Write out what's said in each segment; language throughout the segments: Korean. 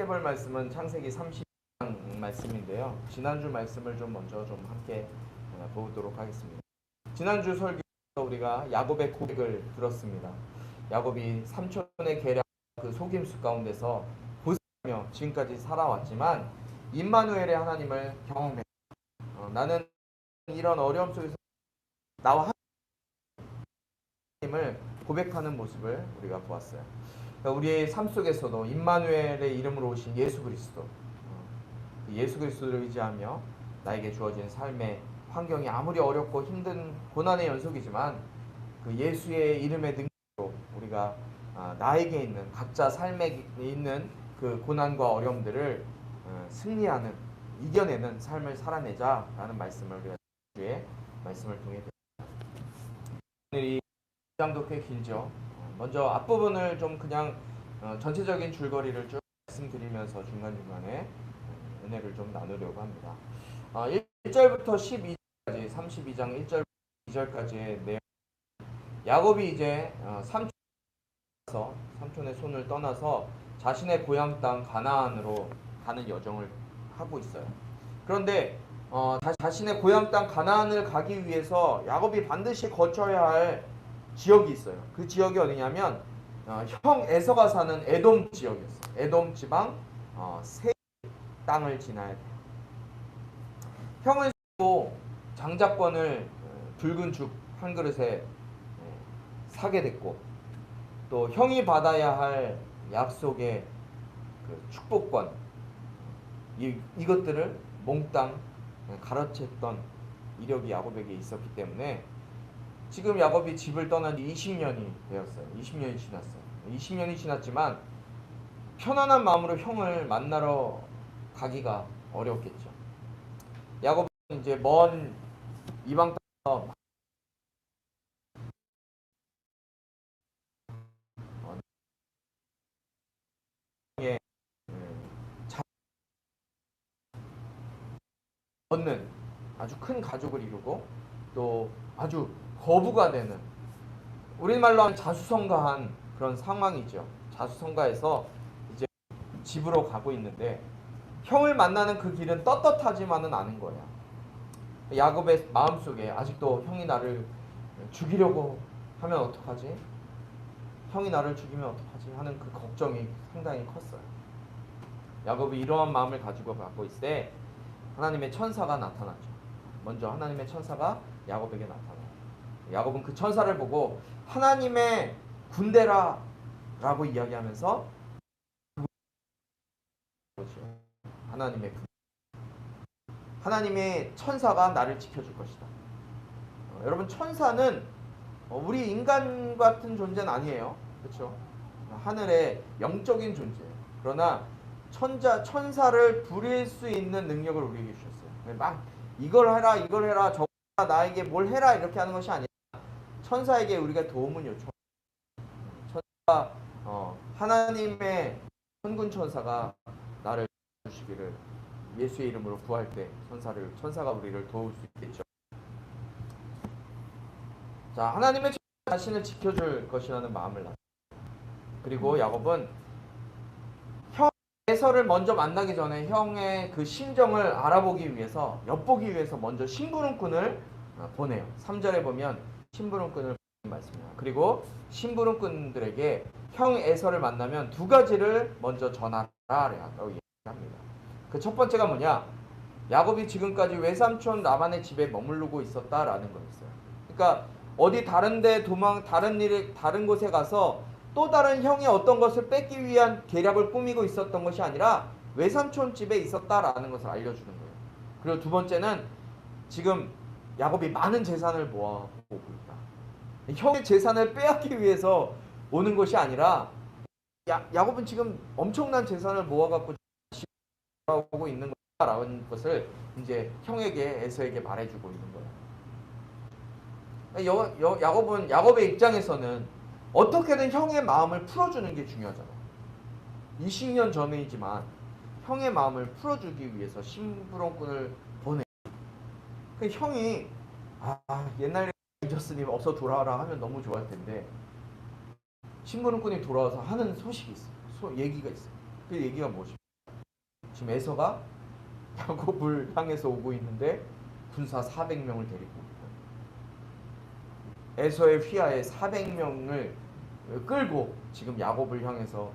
함께 볼 말씀은 창세기 30장 말씀인데요. 지난주 말씀을 좀 먼저 좀 함께 보도록 하겠습니다. 지난주 설교에서 우리가 야곱의 고백을 들었습니다. 야곱이 삼촌의 계략 그 속임수 가운데서 고생하며 지금까지 살아왔지만 임마누엘의 하나님을 경험해. 나는 이런 어려움 속에서 나와 하나님을 고백하는 모습을 우리가 보았어요. 우리의 삶 속에서도 임마누엘의 이름으로 오신 예수 그리스도, 예수 그리스도를 의지하며 나에게 주어진 삶의 환경이 아무리 어렵고 힘든 고난의 연속이지만 그 예수의 이름의 능력으로 우리가 나에게 있는 각자 삶에 있는 그 고난과 어려움들을 승리하는, 이겨내는 삶을 살아내자라는 말씀을 우리가 주의 말씀을 통해 오늘 이 장도 꽤 길죠. 먼저 앞부분을 좀 그냥 전체적인 줄거리를 쭉 말씀드리면서 중간중간에 은혜를 좀 나누려고 합니다. 1절부터 12절까지 32장 1절 2절까지의 내용. 야곱이 이제 삼촌의 손을 떠나서 자신의 고향 땅 가나안으로 가는 여정을 하고 있어요. 그런데 자신의 고향 땅 가나안을 가기 위해서 야곱이 반드시 거쳐야 할 지역이 있어요. 그 지역이 어디냐면 형 에서가 사는 에돔 지역이었어요. 에돔 지방 세 땅을 지나야 돼요. 형을 쓰고 장자권을 붉은 죽 한 그릇에 사게 됐고, 또 형이 받아야 할 약속의 그 축복권, 이것들을 몽땅 가로챘던 이력이 야곱에게 있었기 때문에 지금 야곱이 집을 떠난 지 20년이 되었어요. 20년이 지났어요. 20년이 지났지만 편안한 마음으로 형을 만나러 가기가 어렵겠죠. 야곱은 이제 먼 이방 땅에서 얻는 아주 큰 가족을 이루고 또 아주 거부가 되는, 우리말로 하면 자수성가한 그런 상황이죠. 자수성가해서 이제 집으로 가고 있는데 형을 만나는 그 길은 떳떳하지만은 않은 거야. 야곱의 마음속에 아직도 형이 나를 죽이려고 하면 어떡하지? 형이 나를 죽이면 어떡하지? 하는 그 걱정이 상당히 컸어요. 야곱이 이러한 마음을 가지고 갖고 있을 때 하나님의 천사가 나타나죠. 먼저 하나님의 천사가 야곱에게 나타나요. 야곱은 그 천사를 보고 하나님의 군대라 라고 이야기하면서 하나님의 천사가 나를 지켜줄 것이다. 여러분, 천사는 우리 인간 같은 존재는 아니에요. 그렇죠? 하늘의 영적인 존재예요. 그러나 천사를 부릴 수 있는 능력을 우리에게 주셨어요. 막 이걸 해라 저걸 해라 나에게 뭘 해라 이렇게 하는 것이 아니라 천사에게 우리가 도움을 요청. 천사 하나님의 천군 천사가 나를 주시기를, 예수의 이름으로 구할 때 천사가 우리를 도울 수 있겠죠. 자, 하나님의 자신을 지켜줄 것이라는 마음을 낳았어요. 그리고 야곱은 형 에서를 먼저 만나기 전에 형의 그 심정을 알아보기 위해서, 엿보기 위해서 먼저 심부름꾼을 보내요. 3절에 보면 심부름꾼을 말씀이에요. 그리고 심부름꾼들에게 형 에서를 만나면 두 가지를 먼저 전하라라고 얘기합니다. 그 첫 번째가 뭐냐? 야곱이 지금까지 외삼촌 라반의 집에 머무르고 있었다라는 거였어요. 그러니까 어디 다른 곳에 가서 또 다른 형의 어떤 것을 뺏기 위한 계략을 꾸미고 있었던 것이 아니라 외삼촌 집에 있었다라는 것을 알려주는 거예요. 그리고 두 번째는 지금 야곱이 많은 재산을 모아오고 있다. 형의 재산을 빼앗기 위해서 오는 것이 아니라 야곱은 지금 엄청난 재산을 모아갖고 오고 있는 거라는 것을 이제 형에게 에서에게 말해주고 있는 거예요. 야곱의 입장에서는 어떻게든 형의 마음을 풀어주는 게 중요하잖아. 20년 전이지만 형의 마음을 풀어주기 위해서 심부름꾼을 보내. 그 형이 옛날에 잊었으니 어서 돌아와라 하면 너무 좋아할 텐데 심부름꾼이 돌아와서 하는 소식이 있어. 얘기가 있어. 그 얘기가 뭐지? 지금 에서가 야곱을 향해서 오고 있는데 군사 400명을 데리고 오고 에서의 휘하에 400명을 끌고 지금 야곱을 향해서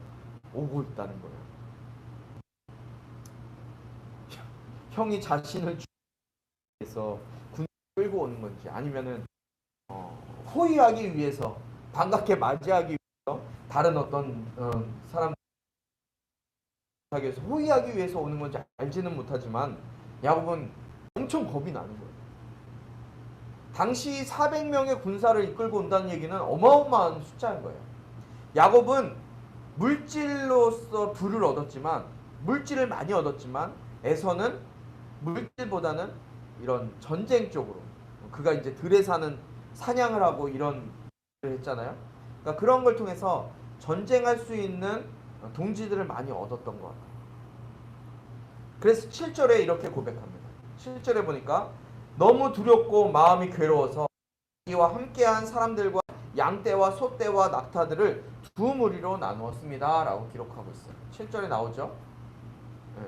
오고 있다는 거예요. 형이 자신을 위해서 군사 끌고 오는 건지 아니면은 호위하기 위해서 반갑게 맞이하기 위해서 다른 어떤 사람 위해서 호위하기 위해서 오는 건지 알지는 못하지만 야곱은 엄청 겁이 나는 거예요. 당시 400명의 군사를 이끌고 온다는 얘기는 어마어마한 숫자인 거예요. 야곱은 물질로서 부를 얻었지만 물질을 많이 얻었지만 에서는 물질보다는 이런 전쟁 쪽으로 그가 이제 들에 사는 사냥을 하고 이런 일을 했잖아요. 그러니까 그런 걸 통해서 전쟁할 수 있는 동지들을 많이 얻었던 것 같아요. 그래서 7절에 이렇게 고백합니다. 7절에 보니까 너무 두렵고 마음이 괴로워서 이와 함께한 사람들과 양떼와 소떼와 낙타들을 두 무리로 나누었습니다. 라고 기록하고 있어요. 7절에 나오죠. 네.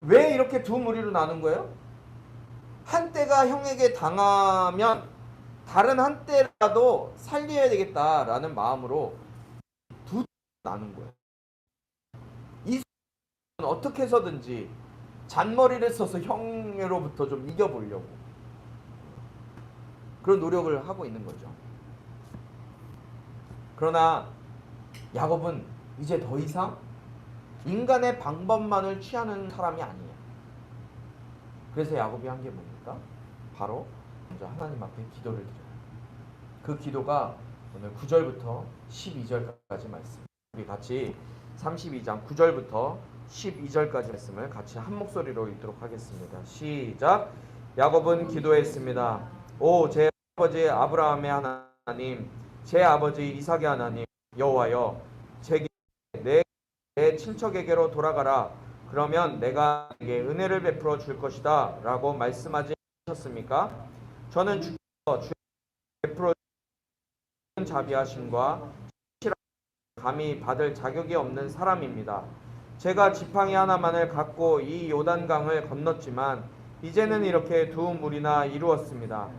왜 이렇게 두 무리로 나눈 거예요? 한 떼가 형에게 당하면 다른 한 떼라도 살려야 되겠다라는 마음으로 두 나눈 거예요. 이 어떻게 해서든지 잔머리를 써서 형으로부터 좀 이겨보려고 그런 노력을 하고 있는 거죠. 그러나 야곱은 이제 더 이상 인간의 방법만을 취하는 사람이 아니에요. 그래서 야곱이 한 게 뭡니까? 바로 먼저 하나님 앞에 기도를 드려요. 그 기도가 오늘 9절부터 12절까지 말씀. 우리 같이 32장 9절부터 12절까지 말씀을 같이 한 목소리로 읽도록 하겠습니다. 시작. 야곱은 기도했습니다. 오 제 아버지 아브라함의 하나님, 제 아버지 이삭의 하나님 여호와여, 제게 내 친척에게로 돌아가라. 그러면 내가 내게 은혜를 베풀어 줄 것이다 라고 말씀하지 않으셨습니까? 저는 주께서 주의 베풀어 주는 자비하심과 감히 받을 자격이 없는 사람입니다. 제가 지팡이 하나만을 갖고 이 요단강을 건넜지만 이제는 이렇게 두 무리나 이루었습니다.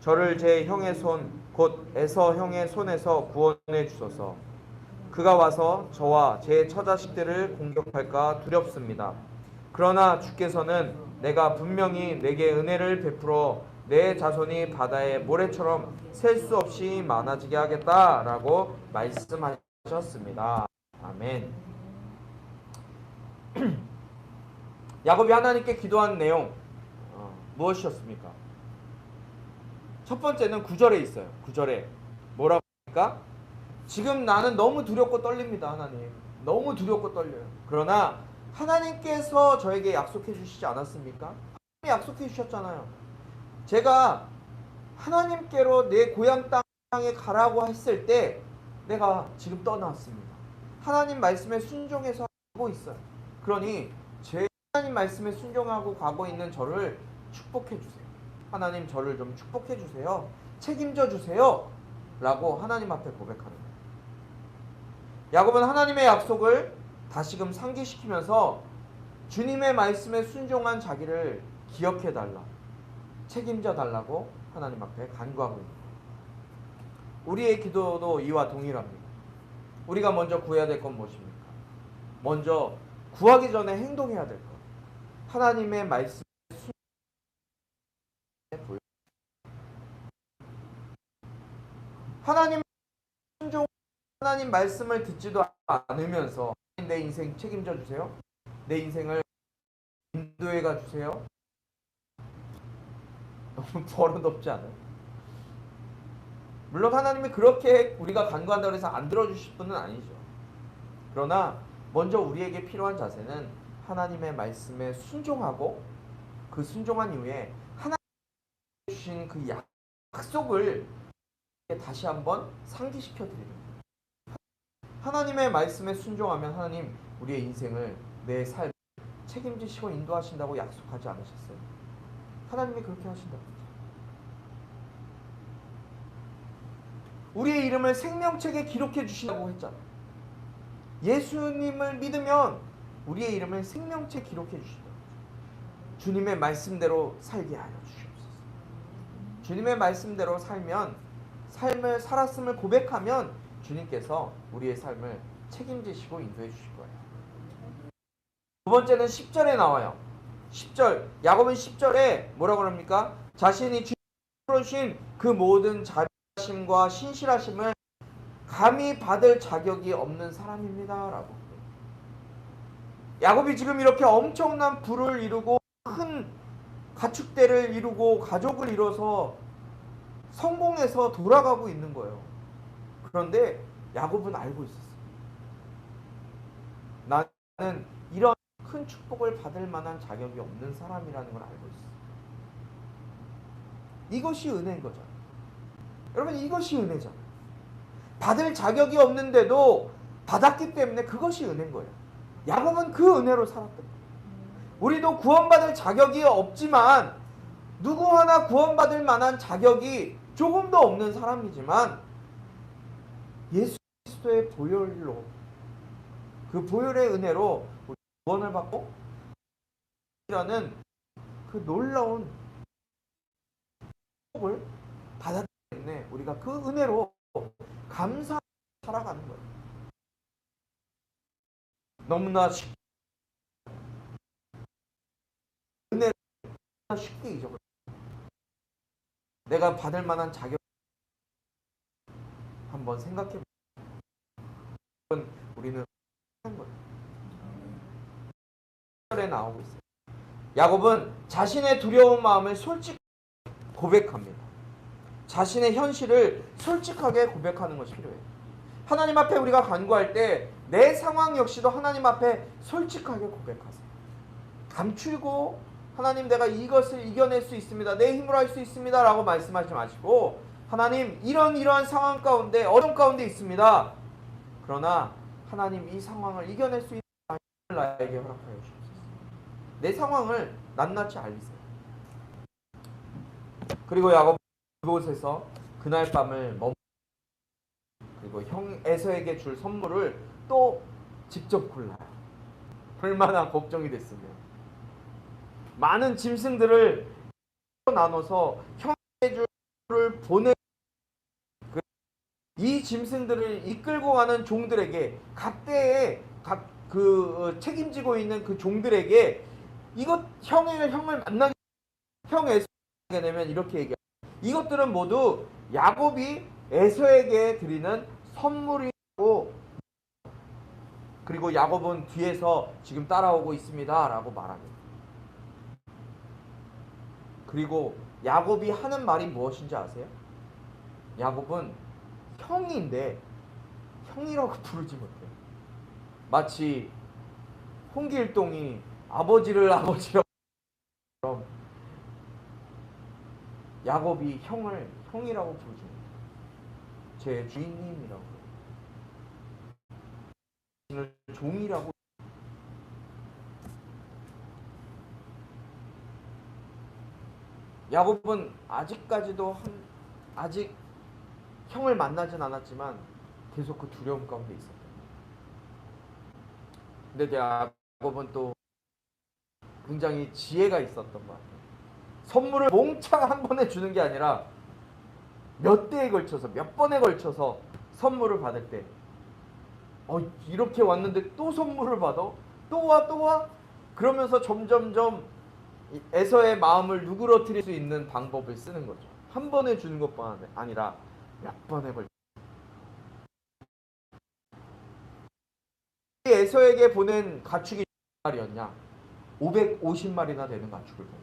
저를 제 형의 손, 곧 에서 형의 손에서 구원해 주소서. 그가 와서 저와 제 처자식들을 공격할까 두렵습니다. 그러나 주께서는 내가 분명히 내게 은혜를 베풀어 내 자손이 바다의 모래처럼 셀 수 없이 많아지게 하겠다라고 말씀하셨습니다. 아멘. 야곱이 하나님께 기도한 내용 무엇이었습니까? 첫 번째는 9절에 있어요. 9절에 뭐라고 합니까? 지금 나는 너무 두렵고 떨립니다. 하나님 너무 두렵고 떨려요. 그러나 하나님께서 저에게 약속해 주시지 않았습니까? 하나님이 약속해 주셨잖아요. 제가 하나님께로 내 고향 땅에 가라고 했을 때 내가 지금 떠났습니다. 하나님 말씀에 순종해서 하고 있어요. 그러니 제 하나님 말씀에 순종하고 가고 있는 저를 축복해 주세요. 하나님 저를 좀 축복해 주세요. 책임져 주세요. 라고 하나님 앞에 고백하는 거예요. 야곱은 하나님의 약속을 다시금 상기시키면서 주님의 말씀에 순종한 자기를 기억해 달라, 책임져 달라고 하나님 앞에 간구하고 있는 거예요. 우리의 기도도 이와 동일합니다. 우리가 먼저 구해야 될 건 무엇입니까? 먼저 구하기 전에 행동해야 될 것. 하나님의 말씀에 보여. 하나님 순종, 하나님 말씀을 듣지도 않으면서 내 인생 책임져 주세요. 내 인생을 인도해 가 주세요. 너무 버릇없지 않아요? 물론 하나님이 그렇게 우리가 간구한다고 해서 안 들어주실 분은 아니죠. 그러나 먼저 우리에게 필요한 자세는 하나님의 말씀에 순종하고 그 순종한 이후에 하나님 주신 그 약속을 다시 한번 상기시켜 드립니다. 하나님의 말씀에 순종하면 하나님 우리의 인생을, 내 삶을 책임지시고 인도하신다고 약속하지 않으셨어요? 하나님이 그렇게 하신다고. 우리의 이름을 생명책에 기록해 주신다고 했잖아요. 예수님을 믿으면 우리의 이름을 생명책 기록해 주시더라고요. 주님의 말씀대로 살게 하여 주시옵소서. 주님의 말씀대로 살면, 삶을 살았음을 고백하면 주님께서 우리의 삶을 책임지시고 인도해 주실 거예요. 두 번째는 10절에 나와요. 10절, 야곱은 10절에 뭐라고 합니까? 자신이 주신 그 모든 자비하심과 신실하심을 감히 받을 자격이 없는 사람입니다 라고. 야곱이 지금 이렇게 엄청난 부를 이루고 큰 가축대를 이루고 가족을 이뤄서 성공해서 돌아가고 있는 거예요. 그런데 야곱은 알고 있었어요. 나는 이런 큰 축복을 받을 만한 자격이 없는 사람이라는 걸 알고 있어요. 이것이 은혜인 거죠. 여러분, 이것이 은혜잖아요. 받을 자격이 없는데도 받았기 때문에 그것이 은혜인 거예요. 야곱은 그 은혜로 살았던 거예요. 우리도 구원받을 자격이 없지만, 누구 하나 구원받을 만한 자격이 조금도 없는 사람이지만 예수 그리스도의 보혈로, 그 보혈의 은혜로 구원을 받고 이라는 그 놀라운 축복을 받았기 때문에 우리가 그 은혜로 감사하며 살아가는 거예요. 너무나 은혜를 쉽게 잊어버려요. 내가 받을 만한 자격 한번 생각해 보면 우리는 하는 거예요. 에 나오고 있어요. 야곱은 자신의 두려운 마음을 솔직히 고백합니다. 자신의 현실을 솔직하게 고백하는 것이 필요해요. 하나님 앞에 우리가 간구할 때 내 상황 역시도 하나님 앞에 솔직하게 고백하세요. 감추고 하나님 내가 이것을 이겨낼 수 있습니다, 내 힘으로 할 수 있습니다 라고 말씀하지 마시고, 하나님 이러한 상황 가운데 어려움 가운데 있습니다. 그러나 하나님 이 상황을 이겨낼 수 있는 힘을 나에게 허락하여 주옵소서. 내 상황을 낱낱이 알리세요. 그리고 야곱 그곳에서 그날 밤을 그리고 형 에서에게 줄 선물을 또 직접 골라요. 얼마나 걱정이 됐으면. 많은 짐승들을 나눠서 형에게 줄 보내, 이 짐승들을 이끌고 가는 종들에게, 각 때에 각 책임지고 있는 그 종들에게 이것 형을 만나게, 형 에서에게 되면 이렇게 얘기해요. 이것들은 모두 야곱이 에서에게 드리는 선물이고, 그리고 야곱은 뒤에서 지금 따라오고 있습니다 라고 말합니다. 그리고 야곱이 하는 말이 무엇인지 아세요? 야곱은 형인데 형이라고 부르지 못해요. 마치 홍길동이 아버지를 아버지라고, 야곱이 형을 형이라고 부르지 못해요. 제 주인님이라고, 종이라고. 야곱은 아직까지도 아직 형을 만나진 않았지만 계속 그 두려움 가운데 있었다. 근데 야곱은 또 굉장히 지혜가 있었던 것 같아요. 선물을 몽창 한 번에 주는 게 아니라 몇 대에 걸쳐서, 몇 번에 걸쳐서 선물을 받을 때, 이렇게 왔는데 또 선물을 받아? 또 와? 그러면서 점점점 에서의 마음을 누그러뜨릴 수 있는 방법을 쓰는 거죠. 한 번에 주는 것뿐 아니라 몇 번에 걸쳐. 에서에게 보낸 가축이 몇 마리였냐? 550마리나 되는 가축을 보낸.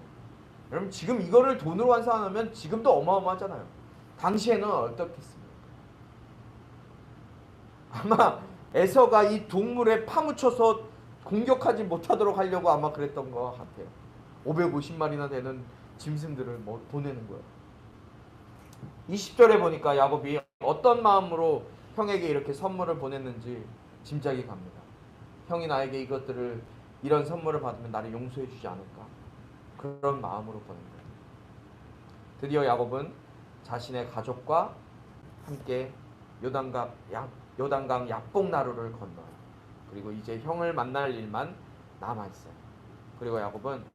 여러분, 지금 이거를 돈으로 환산하면 지금도 어마어마하잖아요. 당시에는 어떻겠습니까? 아마 에서가 이 동물에 파묻혀서 공격하지 못하도록 하려고 아마 그랬던 것 같아요. 550마리나 되는 짐승들을 보내는 거예요. 20절에 보니까 야곱이 어떤 마음으로 형에게 이렇게 선물을 보냈는지 짐작이 갑니다. 형이 나에게 이런 선물을 받으면 나를 용서해 주지 않을까? 그런 마음으로 보낸 거예요. 드디어 야곱은 자신의 가족과 함께 요단강 약복 나루를 건너요. 그리고 이제 형을 만날 일만 남아 있어요. 그리고 야곱은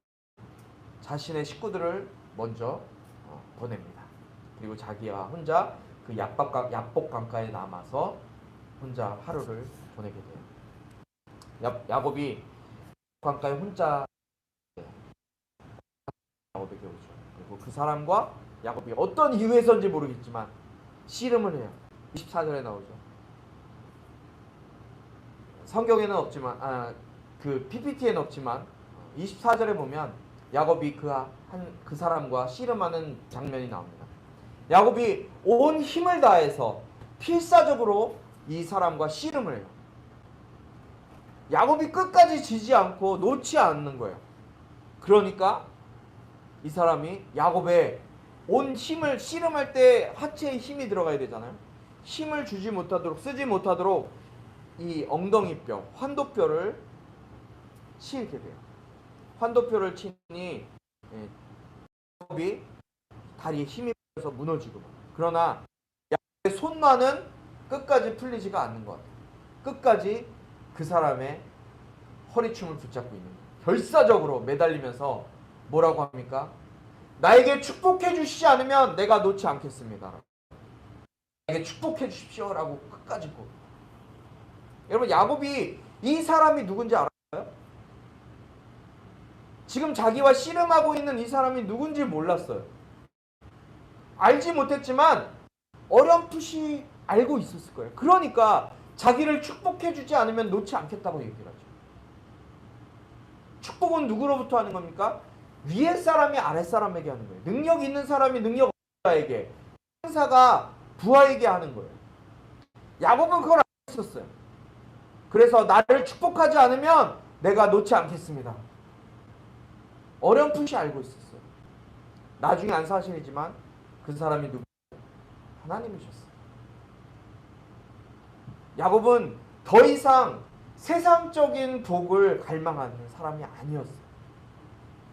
자신의 식구들을 먼저 보냅니다. 그리고 자기와 혼자 그 야복 강가에 남아서 혼자 하루를 보내게 돼요. 야곱이 강가에 혼자 야곱에게 오죠. 그리고 그 사람과 야곱이 어떤 이유에서인지 모르겠지만 씨름을 해요. 24절에 나오죠. 성경에는 없지만 그 PPT에는 없지만 24절에 보면 야곱이 그 사람과 씨름하는 장면이 나옵니다. 야곱이 온 힘을 다해서 필사적으로 이 사람과 씨름을 해요. 야곱이 끝까지 지지 않고 놓지 않는 거예요. 그러니까 이 사람이 야곱의 온 힘을 씨름할 때 하체에 힘이 들어가야 되잖아요. 힘을 쓰지 못하도록 이 엉덩이뼈, 환도뼈를 치게 돼요. 환도뼈를 치니 야곱이 다리에 힘이 들어서 무너지고. 그러나 야곱의 손만은 끝까지 풀리지가 않는 것 같아요. 끝까지 그 사람의 허리춤을 붙잡고 있는 거예요. 결사적으로 매달리면서 뭐라고 합니까? 나에게 축복해 주시지 않으면 내가 놓지 않겠습니다. 나에게 축복해 주십시오 라고 끝까지 고. 여러분, 야곱이 이 사람이 누군지 알아요? 지금 자기와 씨름하고 있는 이 사람이 누군지 몰랐어요. 알지 못했지만 어렴풋이 알고 있었을 거예요. 그러니까 자기를 축복해 주지 않으면 놓지 않겠다고 얘기를 하죠. 축복은 누구로부터 하는 겁니까? 위에 사람이 아래 사람에게 하는 거예요. 능력 있는 사람이 능력 없는 자에게, 천사가 부하에게 하는 거예요. 야곱은 그걸 알고 있었어요. 그래서 나를 축복하지 않으면 내가 놓지 않겠습니다. 어렴풋이 알고 있었어요. 나중에 안 사실이지만 그 사람이 누구예요? 하나님이셨어요. 야곱은 더 이상 세상적인 복을 갈망하는 사람이 아니었어요.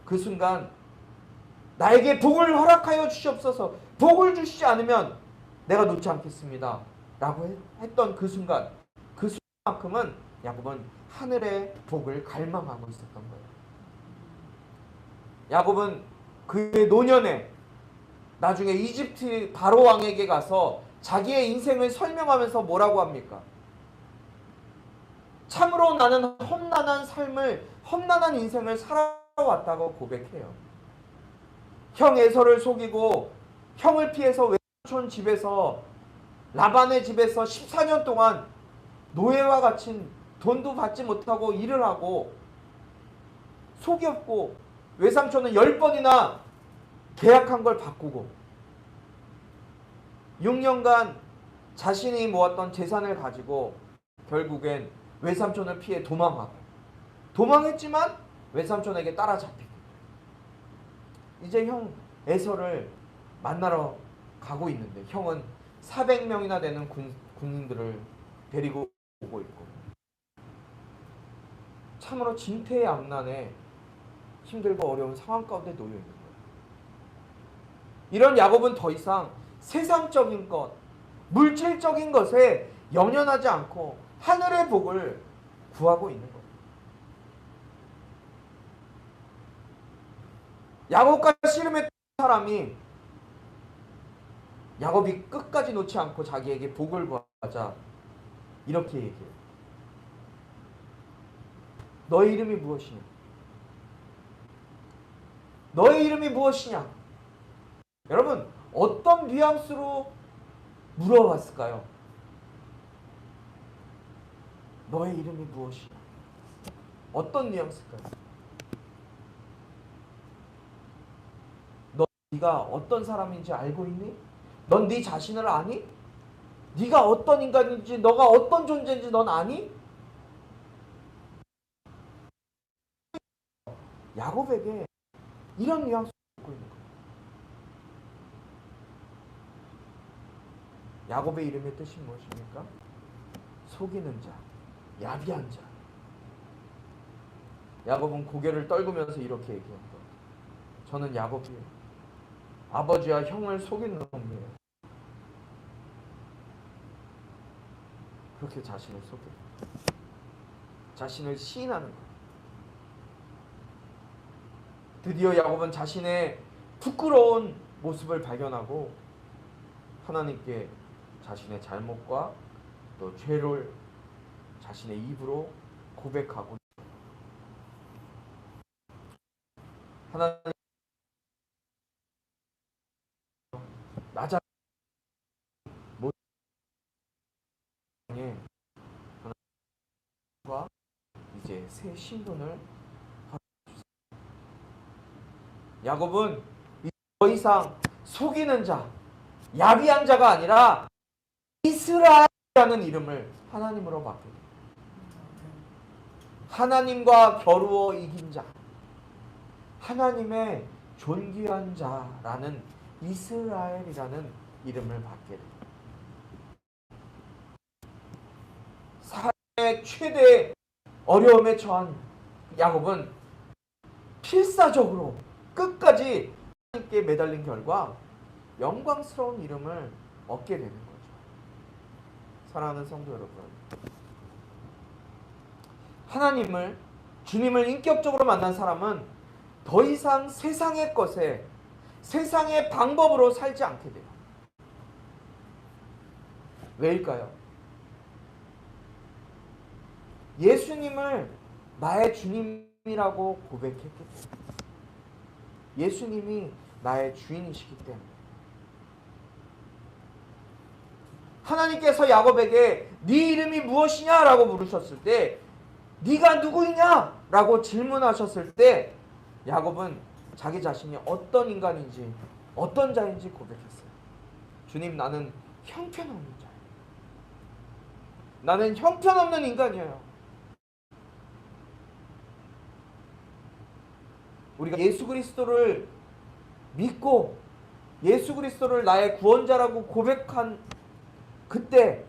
그 순간 나에게 복을 허락하여 주시옵소서, 복을 주시지 않으면 내가 놓지 않겠습니다 라고 했던 그 순간, 그 순간만큼은 야곱은 하늘의 복을 갈망하고 있었던 거예요. 야곱은 그의 노년에 나중에 이집트 바로 왕에게 가서 자기의 인생을 설명하면서 뭐라고 합니까? 참으로 나는 험난한 인생을 살아왔다고 고백해요. 형 에서를 속이고 형을 피해서 외삼촌 집에서, 라반의 집에서 14년 동안 노예와 같이 돈도 받지 못하고 일을 하고 속였고, 외삼촌은 10번이나 계약한 걸 바꾸고 6년간 자신이 모았던 재산을 가지고 결국엔 외삼촌을 피해 도망했지만 외삼촌에게 따라잡히고, 이제 형 에서를 만나러 가고 있는데 형은 400명이나 되는 군인들을 데리고 오고 있고, 참으로 진퇴양난에 힘들고 어려운 상황 가운데 놓여 있는 거예요. 이런 야곱은 더 이상 세상적인 것, 물질적인 것에 연연하지 않고 하늘의 복을 구하고 있는 거예요. 야곱과 씨름했던 사람이, 야곱이 끝까지 놓지 않고 자기에게 복을 구하자 이렇게 얘기해요. 너의 이름이 무엇이냐? 너의 이름이 무엇이냐? 여러분, 어떤 뉘앙스로 물어봤을까요? 너의 이름이 무엇이냐? 어떤 뉘앙스일까요? 네가 어떤 사람인지 알고 있니? 넌 네 자신을 아니? 네가 어떤 인간인지, 너가 어떤 존재인지 넌 아니? 야곱에게 이런 뉘앙스를 듣고 있는 거예요. 야곱의 이름의 뜻이 무엇입니까? 속이는 자, 야비한 자. 야곱은 고개를 떨구면서 이렇게 얘기합니다. 저는 야곱이에요. 아버지와 형을 속이는 놈이에요. 그렇게 자신을 속여요. 자신을 시인하는 거예요. 드디어 야곱은 자신의 부끄러운 모습을 발견하고 하나님께 자신의 잘못과 또 죄를 자신의 입으로 고백하고, 하나님 나자 모양의 하나님과 이제 새 신분을 야곱은 더 이상 속이는 자, 야비한 자가 아니라 이스라엘이라는 이름을 하나님으로 받게 됩니다. 하나님과 겨루어 이긴 자, 하나님의 존귀한 자라는 이스라엘이라는 이름을 받게 됩니다. 삶의 최대 어려움에 처한 야곱은 필사적으로 끝까지 하나님께 매달린 결과 영광스러운 이름을 얻게 되는 거죠. 사랑하는 성도 여러분, 하나님을, 주님을 인격적으로 만난 사람은 더 이상 세상의 것에, 세상의 방법으로 살지 않게 돼요. 왜일까요? 예수님을 나의 주님이라고 고백했기 때문에, 예수님이 나의 주인이시기 때문에. 하나님께서 야곱에게 네 이름이 무엇이냐라고 물으셨을 때, 네가 누구이냐? 라고 질문하셨을 때 야곱은 자기 자신이 어떤 인간인지, 어떤 자인지 고백했어요. 주님, 나는 형편없는 자예요. 나는 형편없는 인간이에요. 우리가 예수 그리스도를 믿고 예수 그리스도를 나의 구원자라고 고백한 그때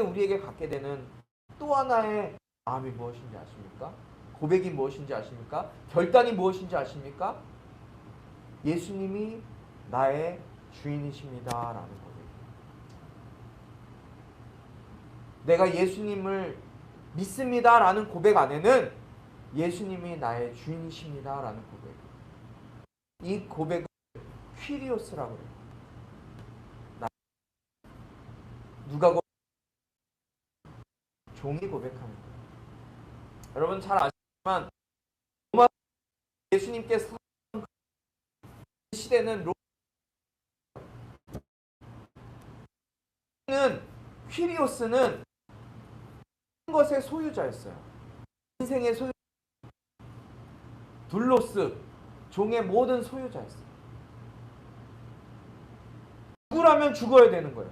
우리에게 갖게 되는 또 하나의 마음이 무엇인지 아십니까? 고백이 무엇인지 아십니까? 결단이 무엇인지 아십니까? 예수님이 나의 주인이십니다라는 고백이에요. 내가 예수님을 믿습니다라는 고백 안에는 예수님이 나의 주인이십니다라는 고백이에요. 이 고백을 퀴리오스라고 해요. 누가 종이 고백하는 거예요. 여러분 잘 아시지만 로마 예수님께서 시대는 퀴리오스는 것의 소유자였어요. 인생의 소유, 둘로스, 종의 모든 소유자였어요. 죽으라면 죽어야 되는 거예요.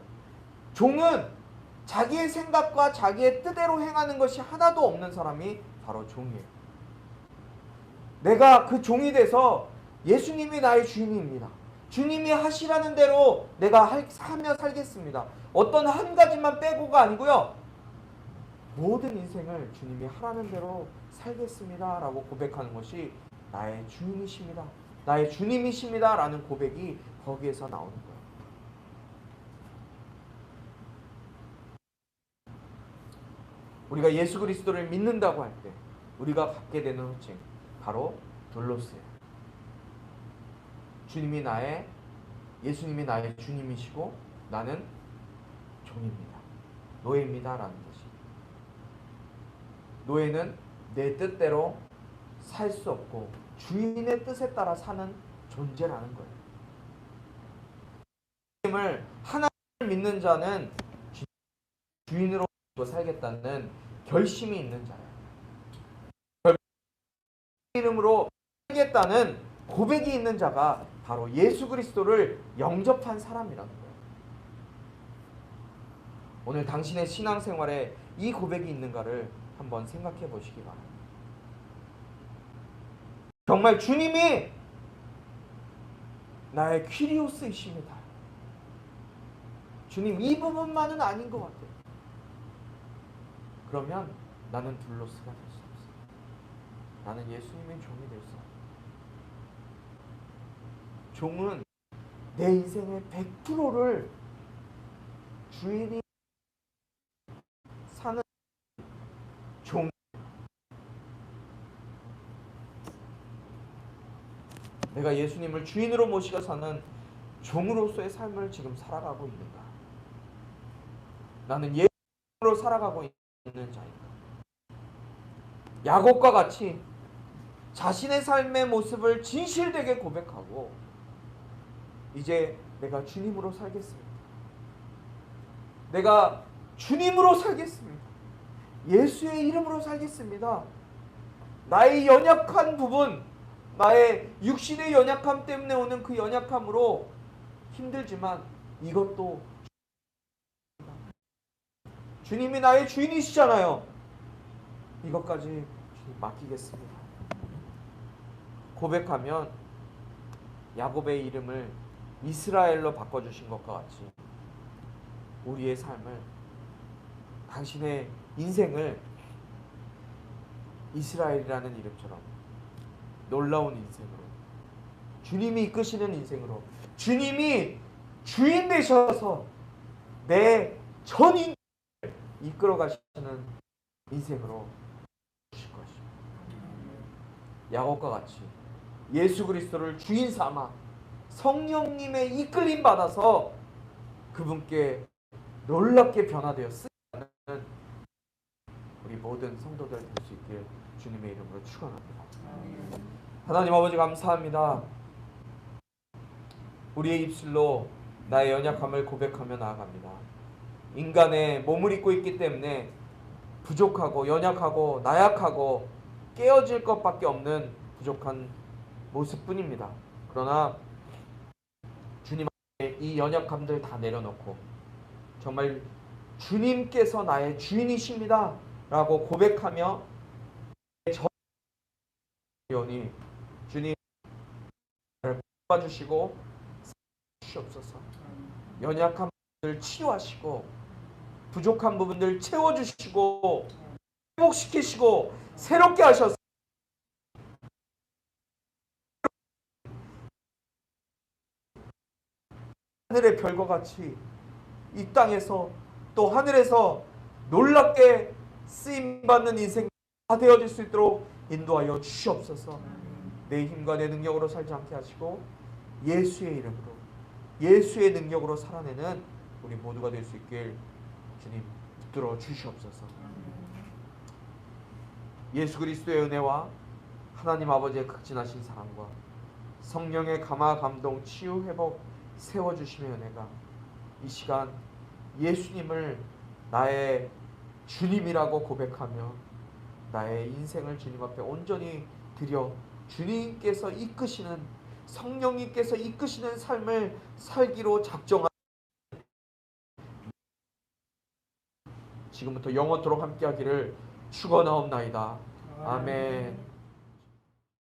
종은 자기의 생각과 자기의 뜻대로 행하는 것이 하나도 없는 사람이 바로 종이에요. 내가 그 종이 돼서 예수님이 나의 주인입니다. 주님이 하시라는 대로 내가 하며 살겠습니다. 어떤 한 가지만 빼고가 아니고요. 모든 인생을 주님이 하라는 대로 살겠습니다 라고 고백하는 것이 나의 주인이십니다, 나의 주님이십니다 라는 고백이 거기에서 나오는 거예요. 우리가 예수 그리스도를 믿는다고 할 때 우리가 갖게 되는 호칭 바로 둘로스예요. 예수님이 나의 주님이시고 나는 종입니다, 노예입니다 라는 것이. 노예는 내 뜻대로 살 수 없고 주인의 뜻에 따라 사는 존재라는 거예요. 주님을, 하나님을 믿는 자는 주인으로 살겠다는 결심이 있는 자예요. 이름으로 살겠다는 고백이 있는 자가 바로 예수 그리스도를 영접한 사람이라는 거예요. 오늘 당신의 신앙생활에 이 고백이 있는가를 한번 생각해 보시기 바랍니다. 정말 주님이 나의 퀴리오스이십니다. 주님, 이 부분만은 아닌 것 같아요. 그러면 나는 둘로스가 될 수 없어요. 나는 예수님의 종이 될 수 없어요. 종은 내 인생의 100%를 주인이 내가 예수님을 주인으로 모시고 사는 종으로서의 삶을 지금 살아가고 있는가? 나는 예수로 살아가고 있는 자인가? 야곱과 같이 자신의 삶의 모습을 진실되게 고백하고 이제 내가 주님으로 살겠습니다. 내가 주님으로 살겠습니다. 예수의 이름으로 살겠습니다. 나의 연약한 부분, 나의 육신의 연약함 때문에 오는 그 연약함으로 힘들지만 이것도 주님이 나의 주인이시잖아요. 이것까지 주님 맡기겠습니다. 고백하면 야곱의 이름을 이스라엘로 바꿔주신 것과 같이 우리의 삶을, 당신의 인생을 이스라엘이라는 이름처럼 놀라운 인생으로, 주님이 이끄시는 인생으로, 주님이 주인 되셔서 내 전 인생을 이끌어 가시는 인생으로 주실 것입니다. 야곱과 같이 예수 그리스도를 주인 삼아 성령님의 이끌림 받아서 그분께 놀랍게 변화되어 쓰는 우리 모든 성도들 될 수 있길 주님의 이름으로 축원합니다. 하나님 아버지 감사합니다. 우리의 입술로 나의 연약함을 고백하며 나아갑니다. 인간의 몸을 입고 있기 때문에 부족하고 연약하고 나약하고 깨어질 것밖에 없는 부족한 모습뿐입니다. 그러나 주님 앞에 이 연약함들 다 내려놓고 정말 주님께서 나의 주인이십니다 라고 고백하며 저니 주님 나를 도와주시고 주시옵소서. 연약한 부분들 치유하시고 부족한 부분들 채워주시고 회복시키시고 새롭게 하셔서 하늘의 별과 같이 이 땅에서 또 하늘에서 놀랍게 쓰임받는 인생 다 되어질 수 있도록 인도하여 주시옵소서. 내 힘과 내 능력으로 살지 않게 하시고 예수의 이름으로 예수의 능력으로 살아내는 우리 모두가 될 수 있길 주님 붙들어 주시옵소서. 예수 그리스도의 은혜와 하나님 아버지의 극진하신 사랑과 성령의 감화 감동 치유 회복 세워주심의 은혜가 이 시간 예수님을 나의 주님이라고 고백하며 나의 인생을 주님 앞에 온전히 드려 주님께서 이끄시는 성령님께서 이끄시는 삶을 살기로 작정한 지금부터 영원토록 함께하기를 축원하옵나이다. 아멘.